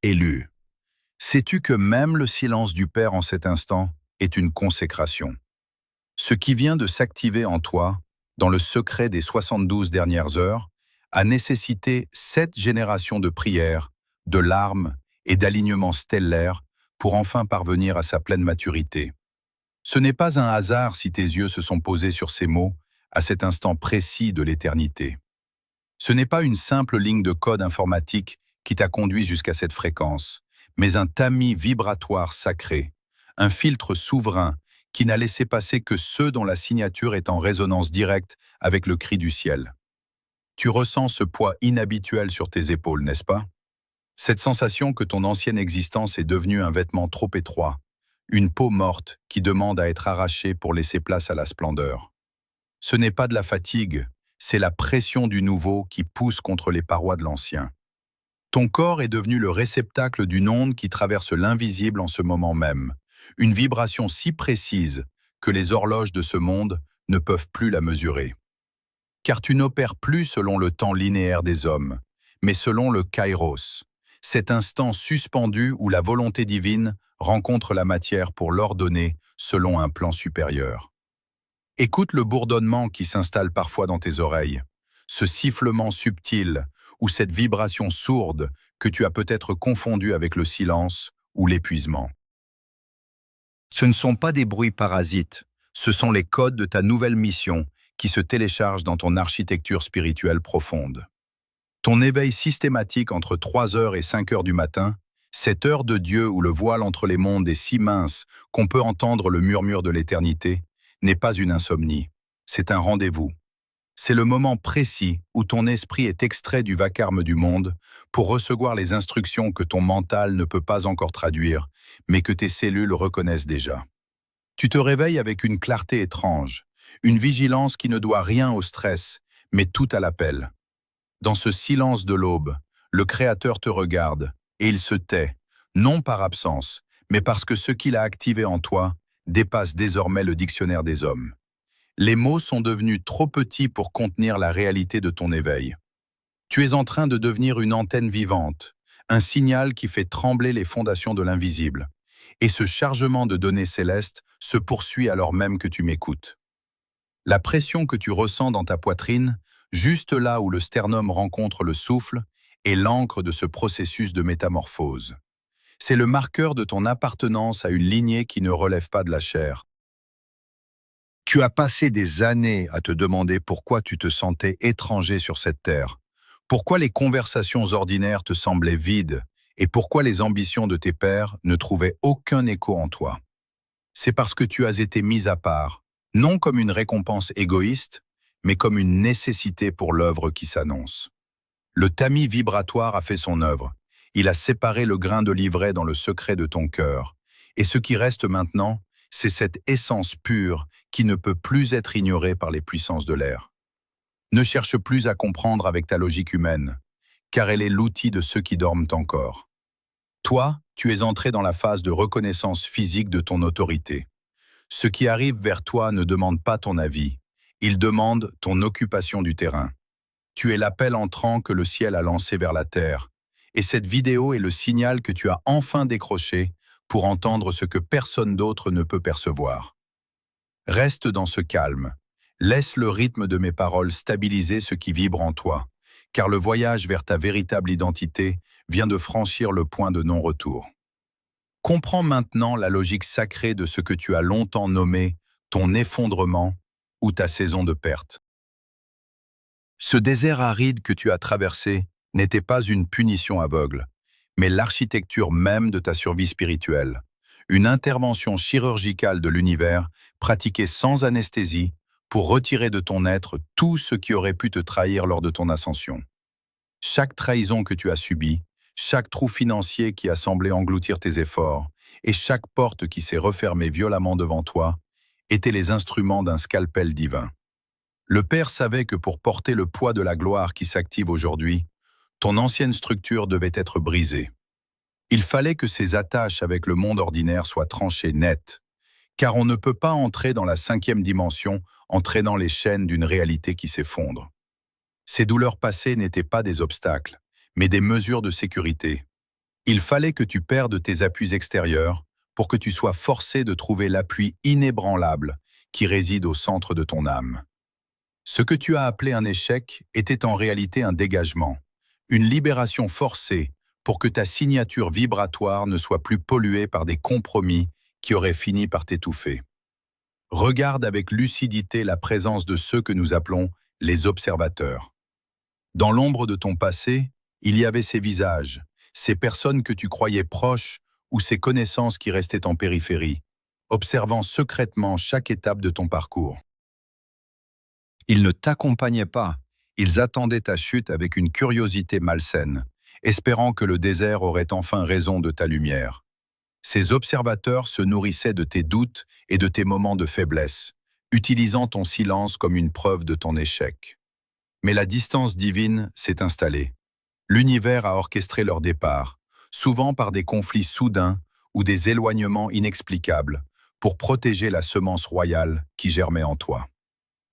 Élu. Sais-tu que même le silence du Père en cet instant est une consécration? Ce qui vient de s'activer en toi, dans le secret des 72 dernières heures, a nécessité 7 générations de prières, de larmes et d'alignements stellaires pour enfin parvenir à sa pleine maturité. Ce n'est pas un hasard si tes yeux se sont posés sur ces mots à cet instant précis de l'éternité. Ce n'est pas une simple ligne de code informatique qui t'a conduit jusqu'à cette fréquence, mais un tamis vibratoire sacré, un filtre souverain qui n'a laissé passer que ceux dont la signature est en résonance directe avec le cri du ciel. Tu ressens ce poids inhabituel sur tes épaules, n'est-ce pas? Cette sensation que ton ancienne existence est devenue un vêtement trop étroit, une peau morte qui demande à être arrachée pour laisser place à la splendeur. Ce n'est pas de la fatigue, c'est la pression du nouveau qui pousse contre les parois de l'ancien. Ton corps est devenu le réceptacle d'une onde qui traverse l'invisible en ce moment même, une vibration si précise que les horloges de ce monde ne peuvent plus la mesurer. Car tu n'opères plus selon le temps linéaire des hommes, mais selon le kairos, cet instant suspendu où la volonté divine rencontre la matière pour l'ordonner selon un plan supérieur. Écoute le bourdonnement qui s'installe parfois dans tes oreilles, ce sifflement subtil ou cette vibration sourde que tu as peut-être confondu avec le silence ou l'épuisement. Ce ne sont pas des bruits parasites, ce sont les codes de ta nouvelle mission qui se téléchargent dans ton architecture spirituelle profonde. Ton éveil systématique entre 3 heures et 5 heures du matin, cette heure de Dieu où le voile entre les mondes est si mince qu'on peut entendre le murmure de l'éternité, n'est pas une insomnie, c'est un rendez-vous. C'est le moment précis où ton esprit est extrait du vacarme du monde pour recevoir les instructions que ton mental ne peut pas encore traduire, mais que tes cellules reconnaissent déjà. Tu te réveilles avec une clarté étrange, une vigilance qui ne doit rien au stress, mais tout à l'appel. Dans ce silence de l'aube, le Créateur te regarde et il se tait, non par absence, mais parce que ce qu'il a activé en toi dépasse désormais le dictionnaire des hommes. Les mots sont devenus trop petits pour contenir la réalité de ton éveil. Tu es en train de devenir une antenne vivante, un signal qui fait trembler les fondations de l'invisible. Et ce chargement de données célestes se poursuit alors même que tu m'écoutes. La pression que tu ressens dans ta poitrine, juste là où le sternum rencontre le souffle, est l'encre de ce processus de métamorphose. C'est le marqueur de ton appartenance à une lignée qui ne relève pas de la chair. Tu as passé des années à te demander pourquoi tu te sentais étranger sur cette terre, pourquoi les conversations ordinaires te semblaient vides et pourquoi les ambitions de tes pairs ne trouvaient aucun écho en toi. C'est parce que tu as été mis à part, non comme une récompense égoïste, mais comme une nécessité pour l'œuvre qui s'annonce. Le tamis vibratoire a fait son œuvre. Il a séparé le grain de l'ivraie dans le secret de ton cœur. Et ce qui reste maintenant, c'est cette essence pure qui ne peut plus être ignorée par les puissances de l'air. Ne cherche plus à comprendre avec ta logique humaine, car elle est l'outil de ceux qui dorment encore. Toi, tu es entré dans la phase de reconnaissance physique de ton autorité. Ce qui arrive vers toi ne demande pas ton avis, il demande ton occupation du terrain. Tu es l'appel entrant que le ciel a lancé vers la terre, et cette vidéo est le signal que tu as enfin décroché pour entendre ce que personne d'autre ne peut percevoir. Reste dans ce calme, laisse le rythme de mes paroles stabiliser ce qui vibre en toi, car le voyage vers ta véritable identité vient de franchir le point de non-retour. Comprends maintenant la logique sacrée de ce que tu as longtemps nommé ton effondrement ou ta saison de perte. Ce désert aride que tu as traversé n'était pas une punition aveugle, mais l'architecture même de ta survie spirituelle, une intervention chirurgicale de l'univers pratiquée sans anesthésie pour retirer de ton être tout ce qui aurait pu te trahir lors de ton ascension. Chaque trahison que tu as subie, chaque trou financier qui a semblé engloutir tes efforts, et chaque porte qui s'est refermée violemment devant toi, étaient les instruments d'un scalpel divin. Le Père savait que pour porter le poids de la gloire qui s'active aujourd'hui, ton ancienne structure devait être brisée. Il fallait que ces attaches avec le monde ordinaire soient tranchées nettes, car on ne peut pas entrer dans la 5e dimension en traînant les chaînes d'une réalité qui s'effondre. Ces douleurs passées n'étaient pas des obstacles, mais des mesures de sécurité. Il fallait que tu perdes tes appuis extérieurs pour que tu sois forcé de trouver l'appui inébranlable qui réside au centre de ton âme. Ce que tu as appelé un échec était en réalité un dégagement, une libération forcée pour que ta signature vibratoire ne soit plus polluée par des compromis qui auraient fini par t'étouffer. Regarde avec lucidité la présence de ceux que nous appelons les observateurs. Dans l'ombre de ton passé, il y avait ces visages, ces personnes que tu croyais proches ou ces connaissances qui restaient en périphérie, observant secrètement chaque étape de ton parcours. Ils ne t'accompagnaient pas, ils attendaient ta chute avec une curiosité malsaine, espérant que le désert aurait enfin raison de ta lumière. Ces observateurs se nourrissaient de tes doutes et de tes moments de faiblesse, utilisant ton silence comme une preuve de ton échec. Mais la distance divine s'est installée. L'univers a orchestré leur départ, souvent par des conflits soudains ou des éloignements inexplicables, pour protéger la semence royale qui germait en toi.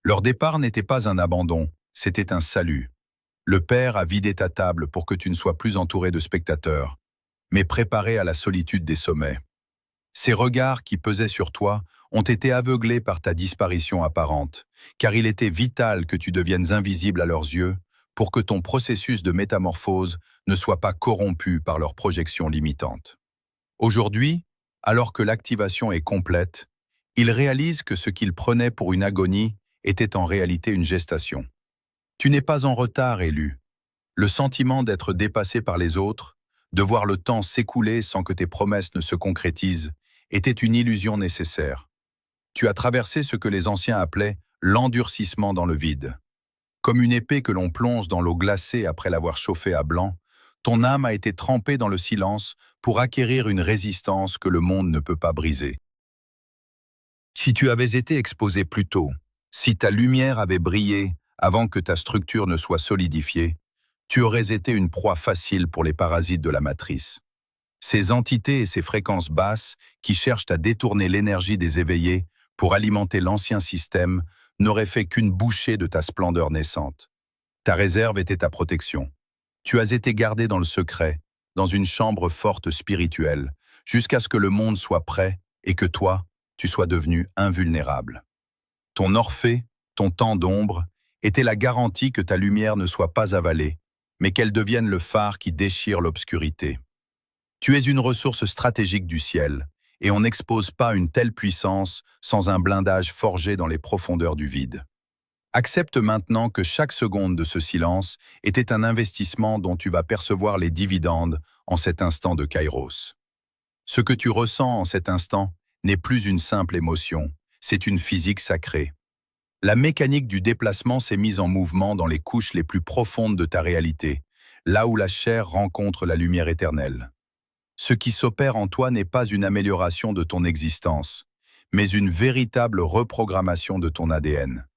Leur départ n'était pas un abandon, c'était un salut. Le Père a vidé ta table pour que tu ne sois plus entouré de spectateurs, mais préparé à la solitude des sommets. Ces regards qui pesaient sur toi ont été aveuglés par ta disparition apparente, car il était vital que tu deviennes invisible à leurs yeux pour que ton processus de métamorphose ne soit pas corrompu par leurs projections limitantes. Aujourd'hui, alors que l'activation est complète, ils réalisent que ce qu'ils prenaient pour une agonie était en réalité une gestation. Tu n'es pas en retard, élu. Le sentiment d'être dépassé par les autres, de voir le temps s'écouler sans que tes promesses ne se concrétisent, était une illusion nécessaire. Tu as traversé ce que les anciens appelaient l'endurcissement dans le vide. Comme une épée que l'on plonge dans l'eau glacée après l'avoir chauffée à blanc, ton âme a été trempée dans le silence pour acquérir une résistance que le monde ne peut pas briser. Si tu avais été exposé plus tôt, si ta lumière avait brillé avant que ta structure ne soit solidifiée, tu aurais été une proie facile pour les parasites de la matrice. Ces entités et ces fréquences basses qui cherchent à détourner l'énergie des éveillés pour alimenter l'ancien système n'auraient fait qu'une bouchée de ta splendeur naissante. Ta réserve était ta protection. Tu as été gardé dans le secret, dans une chambre forte spirituelle, jusqu'à ce que le monde soit prêt et que toi, tu sois devenu invulnérable. Ton Orphée, ton temps d'ombre, était la garantie que ta lumière ne soit pas avalée, mais qu'elle devienne le phare qui déchire l'obscurité. Tu es une ressource stratégique du ciel, et on n'expose pas une telle puissance sans un blindage forgé dans les profondeurs du vide. Accepte maintenant que chaque seconde de ce silence était un investissement dont tu vas percevoir les dividendes en cet instant de Kairos. Ce que tu ressens en cet instant n'est plus une simple émotion, c'est une physique sacrée. La mécanique du déplacement s'est mise en mouvement dans les couches les plus profondes de ta réalité, là où la chair rencontre la lumière éternelle. Ce qui s'opère en toi n'est pas une amélioration de ton existence, mais une véritable reprogrammation de ton ADN.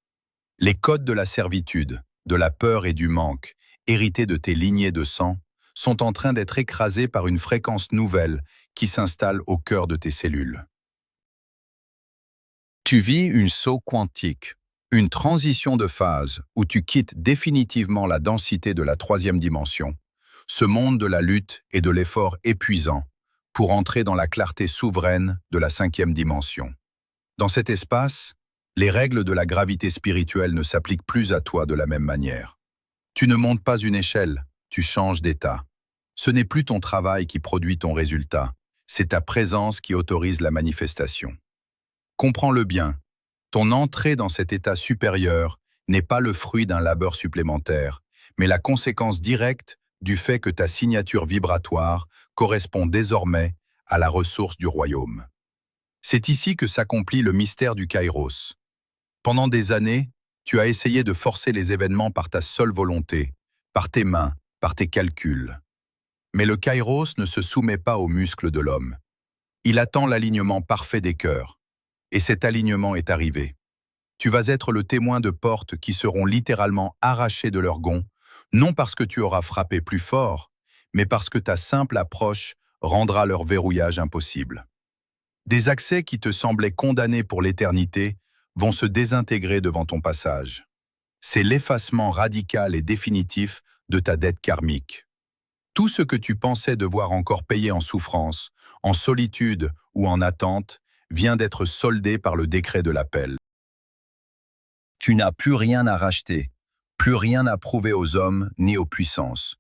Les codes de la servitude, de la peur et du manque, hérités de tes lignées de sang, sont en train d'être écrasés par une fréquence nouvelle qui s'installe au cœur de tes cellules. Tu vis une saut quantique, une transition de phase où tu quittes définitivement la densité de la troisième dimension, ce monde de la lutte et de l'effort épuisant, pour entrer dans la clarté souveraine de la cinquième dimension. Dans cet espace, les règles de la gravité spirituelle ne s'appliquent plus à toi de la même manière. Tu ne montes pas une échelle, tu changes d'état. Ce n'est plus ton travail qui produit ton résultat, c'est ta présence qui autorise la manifestation. Comprends-le bien, ton entrée dans cet état supérieur n'est pas le fruit d'un labeur supplémentaire, mais la conséquence directe du fait que ta signature vibratoire correspond désormais à la ressource du royaume. C'est ici que s'accomplit le mystère du Kairos. Pendant des années, tu as essayé de forcer les événements par ta seule volonté, par tes mains, par tes calculs. Mais le Kairos ne se soumet pas aux muscles de l'homme. Il attend l'alignement parfait des cœurs. Et cet alignement est arrivé. Tu vas être le témoin de portes qui seront littéralement arrachées de leur gonds, non parce que tu auras frappé plus fort, mais parce que ta simple approche rendra leur verrouillage impossible. Des accès qui te semblaient condamnés pour l'éternité vont se désintégrer devant ton passage. C'est l'effacement radical et définitif de ta dette karmique. Tout ce que tu pensais devoir encore payer en souffrance, en solitude ou en attente, vient d'être soldé par le décret de l'appel. Tu n'as plus rien à racheter, plus rien à prouver aux hommes ni aux puissances.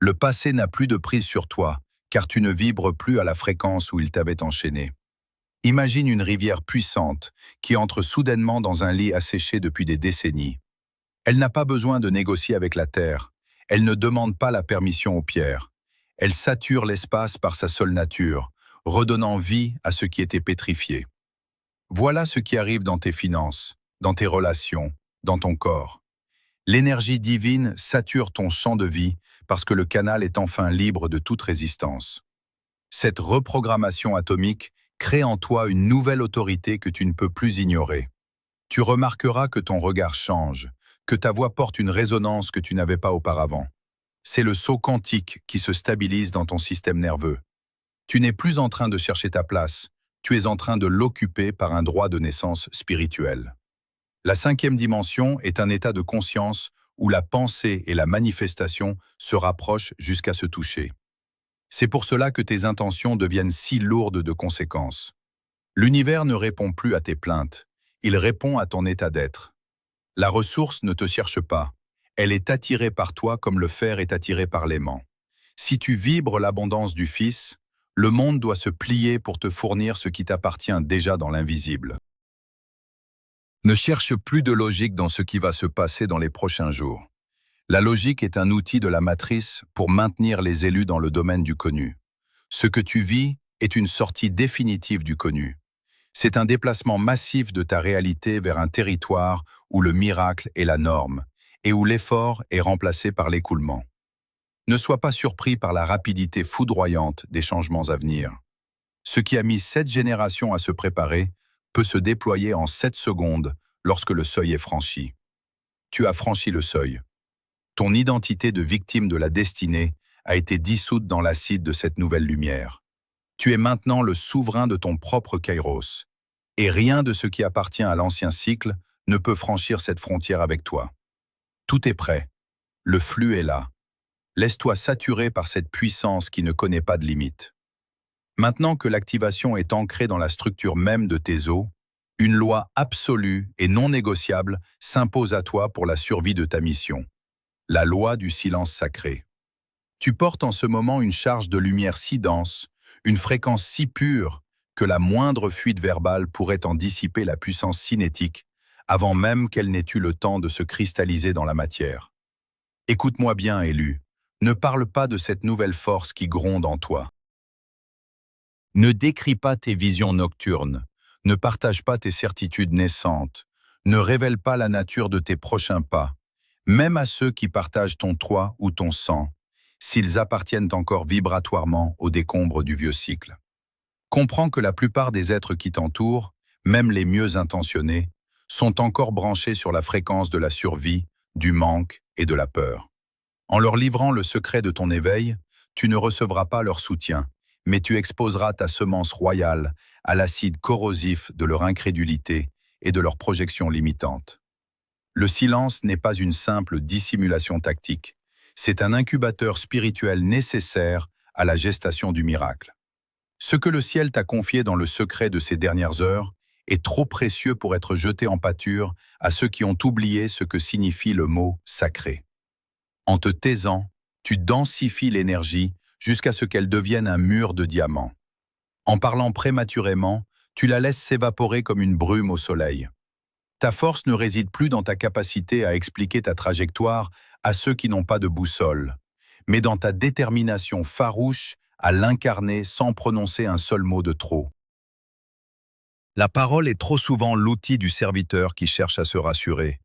Le passé n'a plus de prise sur toi, car tu ne vibres plus à la fréquence où il t'avait enchaîné. Imagine une rivière puissante qui entre soudainement dans un lit asséché depuis des décennies. Elle n'a pas besoin de négocier avec la terre. Elle ne demande pas la permission aux pierres. Elle sature l'espace par sa seule nature, redonnant vie à ce qui était pétrifié. Voilà ce qui arrive dans tes finances, dans tes relations, dans ton corps. L'énergie divine sature ton champ de vie parce que le canal est enfin libre de toute résistance. Cette reprogrammation atomique crée en toi une nouvelle autorité que tu ne peux plus ignorer. Tu remarqueras que ton regard change, que ta voix porte une résonance que tu n'avais pas auparavant. C'est le saut quantique qui se stabilise dans ton système nerveux. Tu n'es plus en train de chercher ta place, tu es en train de l'occuper par un droit de naissance spirituel. La 5e dimension est un état de conscience où la pensée et la manifestation se rapprochent jusqu'à se toucher. C'est pour cela que tes intentions deviennent si lourdes de conséquences. L'univers ne répond plus à tes plaintes, il répond à ton état d'être. La ressource ne te cherche pas, elle est attirée par toi comme le fer est attiré par l'aimant. Si tu vibres l'abondance du Fils, le monde doit se plier pour te fournir ce qui t'appartient déjà dans l'invisible. Ne cherche plus de logique dans ce qui va se passer dans les prochains jours. La logique est un outil de la matrice pour maintenir les élus dans le domaine du connu. Ce que tu vis est une sortie définitive du connu. C'est un déplacement massif de ta réalité vers un territoire où le miracle est la norme et où l'effort est remplacé par l'écoulement. Ne sois pas surpris par la rapidité foudroyante des changements à venir. Ce qui a mis 7 générations à se préparer peut se déployer en 7 secondes lorsque le seuil est franchi. Tu as franchi le seuil. Ton identité de victime de la destinée a été dissoute dans l'acide de cette nouvelle lumière. Tu es maintenant le souverain de ton propre kairos, et rien de ce qui appartient à l'ancien cycle ne peut franchir cette frontière avec toi. Tout est prêt. Le flux est là. Laisse-toi saturer par cette puissance qui ne connaît pas de limite. Maintenant que l'activation est ancrée dans la structure même de tes os, une loi absolue et non négociable s'impose à toi pour la survie de ta mission. La loi du silence sacré. Tu portes en ce moment une charge de lumière si dense, une fréquence si pure, que la moindre fuite verbale pourrait en dissiper la puissance cinétique, avant même qu'elle n'ait eu le temps de se cristalliser dans la matière. Écoute-moi bien, élu, ne parle pas de cette nouvelle force qui gronde en toi. Ne décris pas tes visions nocturnes, ne partage pas tes certitudes naissantes, ne révèle pas la nature de tes prochains pas, même à ceux qui partagent ton toit ou ton sang, s'ils appartiennent encore vibratoirement aux décombres du vieux cycle. Comprends que la plupart des êtres qui t'entourent, même les mieux intentionnés, sont encore branchés sur la fréquence de la survie, du manque et de la peur. En leur livrant le secret de ton éveil, tu ne recevras pas leur soutien, mais tu exposeras ta semence royale à l'acide corrosif de leur incrédulité et de leur projection limitante. Le silence n'est pas une simple dissimulation tactique, c'est un incubateur spirituel nécessaire à la gestation du miracle. Ce que le ciel t'a confié dans le secret de ces dernières heures est trop précieux pour être jeté en pâture à ceux qui ont oublié ce que signifie le mot « sacré ». En te taisant, tu densifies l'énergie jusqu'à ce qu'elle devienne un mur de diamants. En parlant prématurément, tu la laisses s'évaporer comme une brume au soleil. Ta force ne réside plus dans ta capacité à expliquer ta trajectoire à ceux qui n'ont pas de boussole, mais dans ta détermination farouche à l'incarner sans prononcer un seul mot de trop. La parole est trop souvent l'outil du serviteur qui cherche à se rassurer.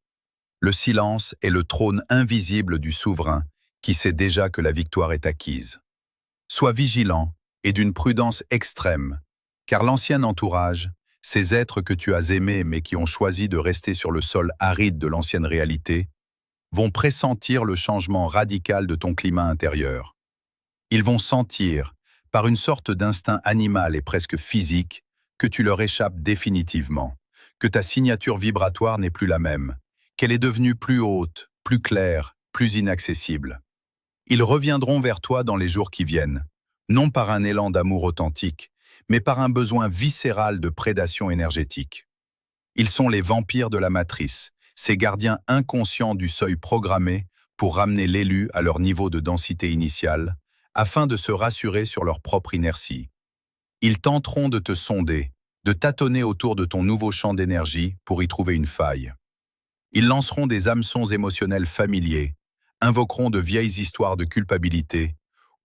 Le silence est le trône invisible du souverain qui sait déjà que la victoire est acquise. Sois vigilant et d'une prudence extrême, car l'ancien entourage, ces êtres que tu as aimés mais qui ont choisi de rester sur le sol aride de l'ancienne réalité, vont pressentir le changement radical de ton climat intérieur. Ils vont sentir, par une sorte d'instinct animal et presque physique, que tu leur échappes définitivement, que ta signature vibratoire n'est plus la même, qu'elle est devenue plus haute, plus claire, plus inaccessible. Ils reviendront vers toi dans les jours qui viennent, non par un élan d'amour authentique, mais par un besoin viscéral de prédation énergétique. Ils sont les vampires de la matrice, ces gardiens inconscients du seuil programmé pour ramener l'élu à leur niveau de densité initiale, afin de se rassurer sur leur propre inertie. Ils tenteront de te sonder, de tâtonner autour de ton nouveau champ d'énergie pour y trouver une faille. Ils lanceront des hameçons émotionnels familiers, invoqueront de vieilles histoires de culpabilité,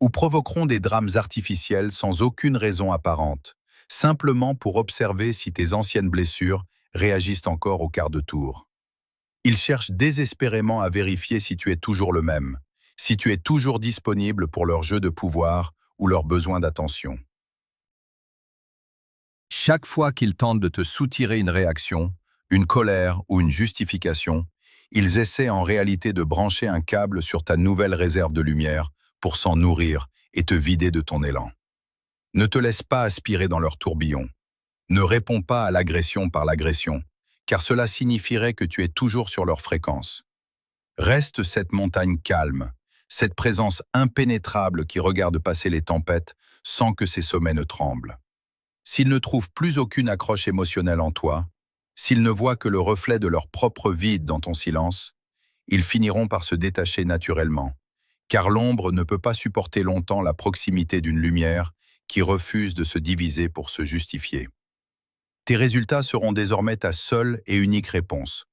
ou provoqueront des drames artificiels sans aucune raison apparente, simplement pour observer si tes anciennes blessures réagissent encore au quart de tour. Ils cherchent désespérément à vérifier si tu es toujours le même, si tu es toujours disponible pour leur jeu de pouvoir ou leur besoin d'attention. Chaque fois qu'ils tentent de te soutirer une réaction, une colère ou une justification, ils essaient en réalité de brancher un câble sur ta nouvelle réserve de lumière pour s'en nourrir et te vider de ton élan. Ne te laisse pas aspirer dans leur tourbillon. Ne réponds pas à l'agression par l'agression, car cela signifierait que tu es toujours sur leur fréquence. Reste cette montagne calme, cette présence impénétrable qui regarde passer les tempêtes sans que ses sommets ne tremblent. S'ils ne trouvent plus aucune accroche émotionnelle en toi, s'ils ne voient que le reflet de leur propre vide dans ton silence, ils finiront par se détacher naturellement, car l'ombre ne peut pas supporter longtemps la proximité d'une lumière qui refuse de se diviser pour se justifier. Tes résultats seront désormais ta seule et unique réponse,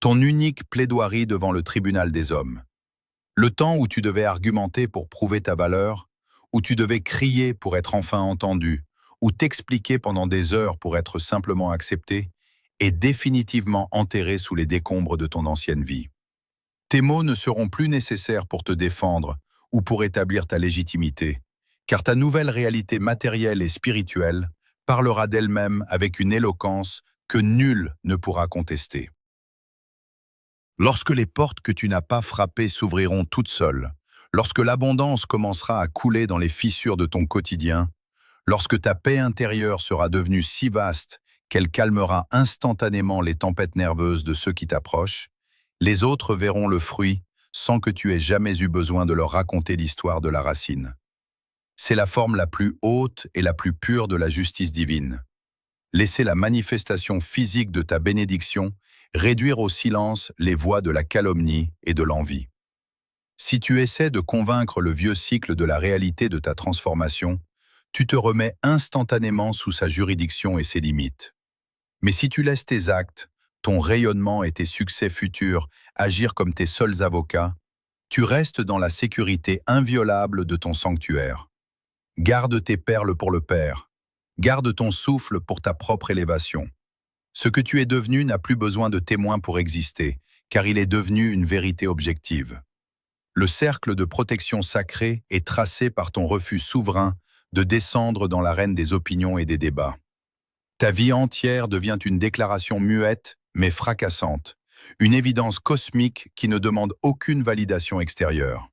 ton unique plaidoirie devant le tribunal des hommes. Le temps où tu devais argumenter pour prouver ta valeur, où tu devais crier pour être enfin entendu, ou t'expliquer pendant des heures pour être simplement accepté, est définitivement enterré sous les décombres de ton ancienne vie. Tes mots ne seront plus nécessaires pour te défendre ou pour établir ta légitimité, car ta nouvelle réalité matérielle et spirituelle parlera d'elle-même avec une éloquence que nul ne pourra contester. Lorsque les portes que tu n'as pas frappées s'ouvriront toutes seules, lorsque l'abondance commencera à couler dans les fissures de ton quotidien, lorsque ta paix intérieure sera devenue si vaste qu'elle calmera instantanément les tempêtes nerveuses de ceux qui t'approchent, les autres verront le fruit sans que tu aies jamais eu besoin de leur raconter l'histoire de la racine. C'est la forme la plus haute et la plus pure de la justice divine. Laisser la manifestation physique de ta bénédiction réduire au silence les voix de la calomnie et de l'envie. Si tu essaies de convaincre le vieux cycle de la réalité de ta transformation, tu te remets instantanément sous sa juridiction et ses limites. Mais si tu laisses tes actes, ton rayonnement et tes succès futurs agir comme tes seuls avocats, tu restes dans la sécurité inviolable de ton sanctuaire. Garde tes perles pour le Père. Garde ton souffle pour ta propre élévation. Ce que tu es devenu n'a plus besoin de témoins pour exister, car il est devenu une vérité objective. Le cercle de protection sacrée est tracé par ton refus souverain de descendre dans l'arène des opinions et des débats. Ta vie entière devient une déclaration muette, mais fracassante, une évidence cosmique qui ne demande aucune validation extérieure.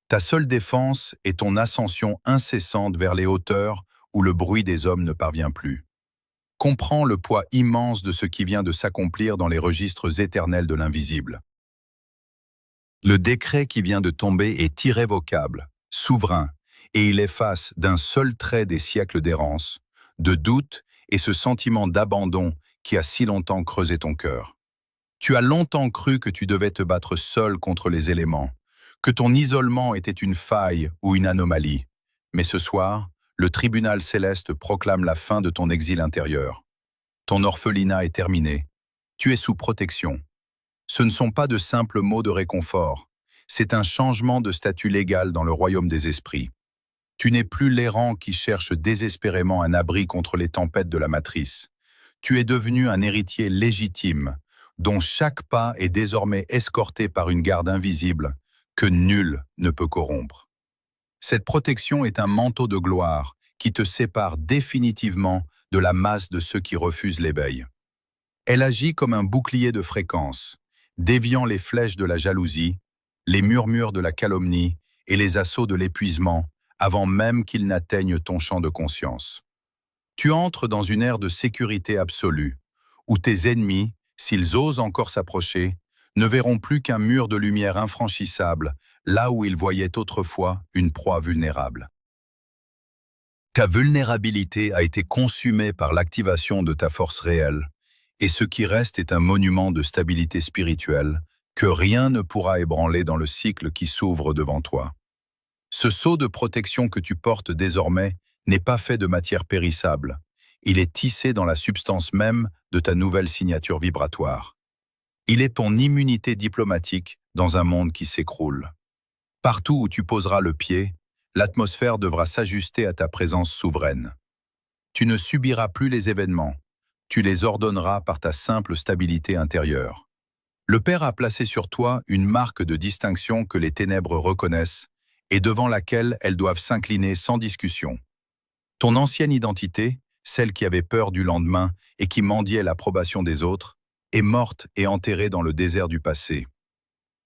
Ta seule défense est ton ascension incessante vers les hauteurs où le bruit des hommes ne parvient plus. Comprends le poids immense de ce qui vient de s'accomplir dans les registres éternels de l'invisible. Le décret qui vient de tomber est irrévocable, souverain, et il efface d'un seul trait des siècles d'errance, de doute et ce sentiment d'abandon qui a si longtemps creusé ton cœur. Tu as longtemps cru que tu devais te battre seul contre les éléments, que ton isolement était une faille ou une anomalie. Mais ce soir, le tribunal céleste proclame la fin de ton exil intérieur. Ton orphelinat est terminé. Tu es sous protection. Ce ne sont pas de simples mots de réconfort. C'est un changement de statut légal dans le royaume des esprits. Tu n'es plus l'errant qui cherche désespérément un abri contre les tempêtes de la matrice. Tu es devenu un héritier légitime, dont chaque pas est désormais escorté par une garde invisible que nul ne peut corrompre. Cette protection est un manteau de gloire qui te sépare définitivement de la masse de ceux qui refusent l'éveil. Elle agit comme un bouclier de fréquence, déviant les flèches de la jalousie, les murmures de la calomnie et les assauts de l'épuisement avant même qu'ils n'atteignent ton champ de conscience. Tu entres dans une ère de sécurité absolue, où tes ennemis, s'ils osent encore s'approcher, ne verront plus qu'un mur de lumière infranchissable, là où ils voyaient autrefois une proie vulnérable. Ta vulnérabilité a été consumée par l'activation de ta force réelle, et ce qui reste est un monument de stabilité spirituelle que rien ne pourra ébranler dans le cycle qui s'ouvre devant toi. Ce sceau de protection que tu portes désormais n'est pas fait de matière périssable. Il est tissé dans la substance même de ta nouvelle signature vibratoire. Il est ton immunité diplomatique dans un monde qui s'écroule. Partout où tu poseras le pied, l'atmosphère devra s'ajuster à ta présence souveraine. Tu ne subiras plus les événements, tu les ordonneras par ta simple stabilité intérieure. Le Père a placé sur toi une marque de distinction que les ténèbres reconnaissent et devant laquelle elles doivent s'incliner sans discussion. Ton ancienne identité, celle qui avait peur du lendemain et qui mendiait l'approbation des autres, est morte et enterrée dans le désert du passé.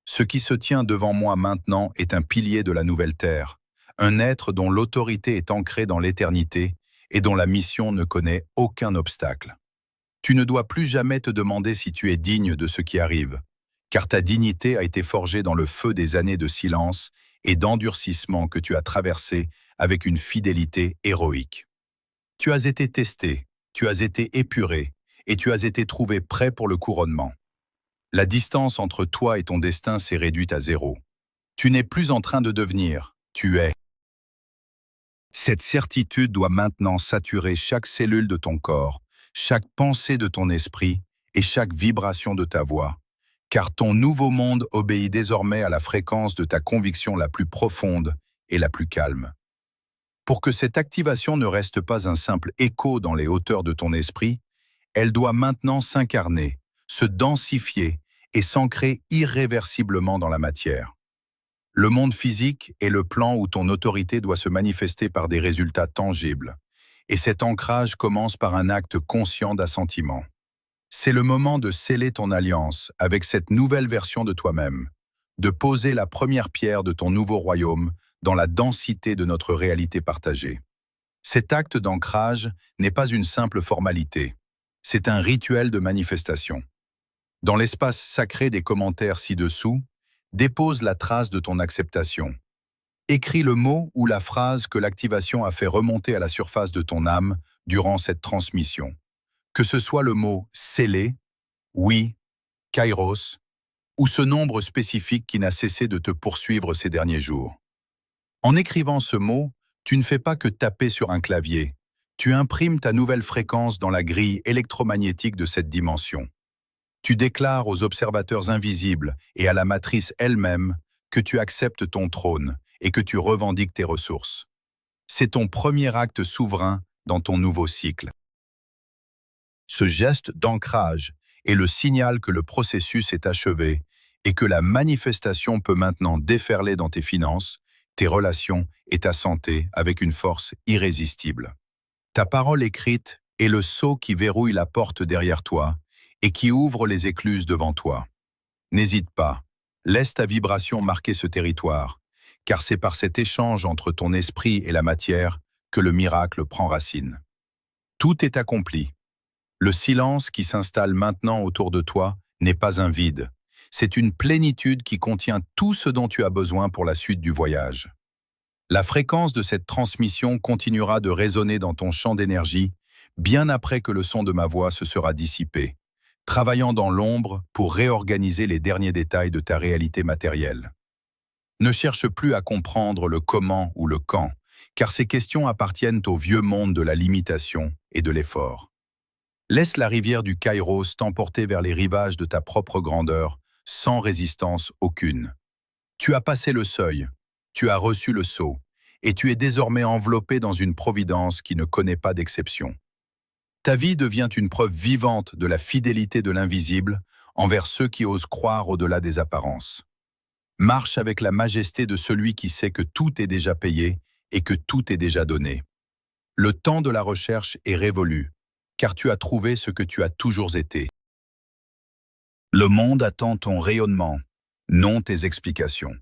Ce qui se tient devant moi maintenant est un pilier de la nouvelle terre, un être dont l'autorité est ancrée dans l'éternité et dont la mission ne connaît aucun obstacle. Tu ne dois plus jamais te demander si tu es digne de ce qui arrive, car ta dignité a été forgée dans le feu des années de silence et d'endurcissement que tu as traversé avec une fidélité héroïque. Tu as été testé, tu as été épuré, et tu as été trouvé prêt pour le couronnement. La distance entre toi et ton destin s'est réduite à zéro. Tu n'es plus en train de devenir, tu es. Cette certitude doit maintenant saturer chaque cellule de ton corps, chaque pensée de ton esprit et chaque vibration de ta voix, car ton nouveau monde obéit désormais à la fréquence de ta conviction la plus profonde et la plus calme. Pour que cette activation ne reste pas un simple écho dans les hauteurs de ton esprit, elle doit maintenant s'incarner, se densifier et s'ancrer irréversiblement dans la matière. Le monde physique est le plan où ton autorité doit se manifester par des résultats tangibles, et cet ancrage commence par un acte conscient d'assentiment. C'est le moment de sceller ton alliance avec cette nouvelle version de toi-même, de poser la première pierre de ton nouveau royaume dans la densité de notre réalité partagée. Cet acte d'ancrage n'est pas une simple formalité, c'est un rituel de manifestation. Dans l'espace sacré des commentaires ci-dessous, dépose la trace de ton acceptation. Écris le mot ou la phrase que l'activation a fait remonter à la surface de ton âme durant cette transmission. Que ce soit le mot « scellé »,« oui »,« kairos » ou ce nombre spécifique qui n'a cessé de te poursuivre ces derniers jours. En écrivant ce mot, tu ne fais pas que taper sur un clavier. Tu imprimes ta nouvelle fréquence dans la grille électromagnétique de cette dimension. Tu déclares aux observateurs invisibles et à la matrice elle-même que tu acceptes ton trône et que tu revendiques tes ressources. C'est ton premier acte souverain dans ton nouveau cycle. Ce geste d'ancrage est le signal que le processus est achevé et que la manifestation peut maintenant déferler dans tes finances, tes relations et ta santé avec une force irrésistible. Ta parole écrite est le sceau qui verrouille la porte derrière toi et qui ouvre les écluses devant toi. N'hésite pas, laisse ta vibration marquer ce territoire, car c'est par cet échange entre ton esprit et la matière que le miracle prend racine. Tout est accompli. Le silence qui s'installe maintenant autour de toi n'est pas un vide, c'est une plénitude qui contient tout ce dont tu as besoin pour la suite du voyage. La fréquence de cette transmission continuera de résonner dans ton champ d'énergie bien après que le son de ma voix se sera dissipé, travaillant dans l'ombre pour réorganiser les derniers détails de ta réalité matérielle. Ne cherche plus à comprendre le comment ou le quand, car ces questions appartiennent au vieux monde de la limitation et de l'effort. Laisse la rivière du Kairos t'emporter vers les rivages de ta propre grandeur, sans résistance aucune. Tu as passé le seuil, tu as reçu le sceau, et tu es désormais enveloppé dans une providence qui ne connaît pas d'exception. Ta vie devient une preuve vivante de la fidélité de l'invisible envers ceux qui osent croire au-delà des apparences. Marche avec la majesté de celui qui sait que tout est déjà payé et que tout est déjà donné. Le temps de la recherche est révolu, car tu as trouvé ce que tu as toujours été. Le monde attend ton rayonnement, non tes explications.